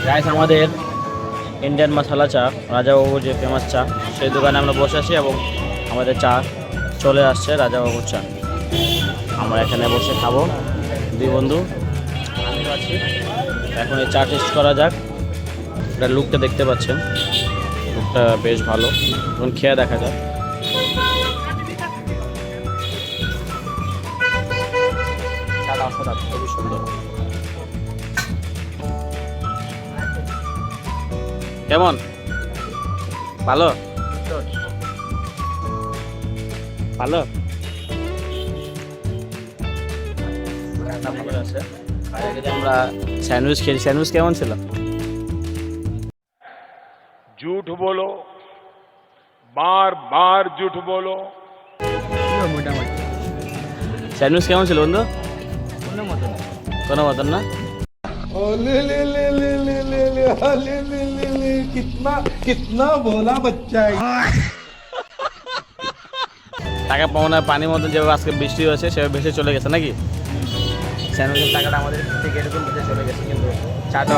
Guys, আমাদের Indian মশলা চা, রাজাবাবুর যে ফেমাস চা, সেই দোকানে আমরা বসে আছি এবং আমাদের চা চলে আসছে, রাজাবাবুর চা। আমরা এখানে বসে খাবো দুই বন্ধু, আমিও আছি। এখন এই চা টেস্ট করা যাক। এটা লুকটা দেখতে পাচ্ছেন, লুকটা বেশ ভালো। এখন খেয়ে দেখা যাক। চাটা অসাধারণ, খুবই সুন্দর। কেমন? ভালো ভালো ভালো আছে। আর এদিকে আমরা স্যান্ডউইচ খেয়েছি। স্যান্ডউইচ কেমন ছিল? झूठ बोलो, बार बार झूठ बोलो। স্যান্ডউইচ কেমন ছিল বন্ধু? কোনো মতন না। कितना कितना बोला बच्चा টাকা পাওনা পানির মতন যেভাবে আজকে বৃষ্টি হয়েছে সেভাবে ভেসে চলে গেছে নাকি? স্যান্ডউইচের টাকাটা আমাদের থেকে এরকম ভেসে চলে গেছে, কিন্তু চাটা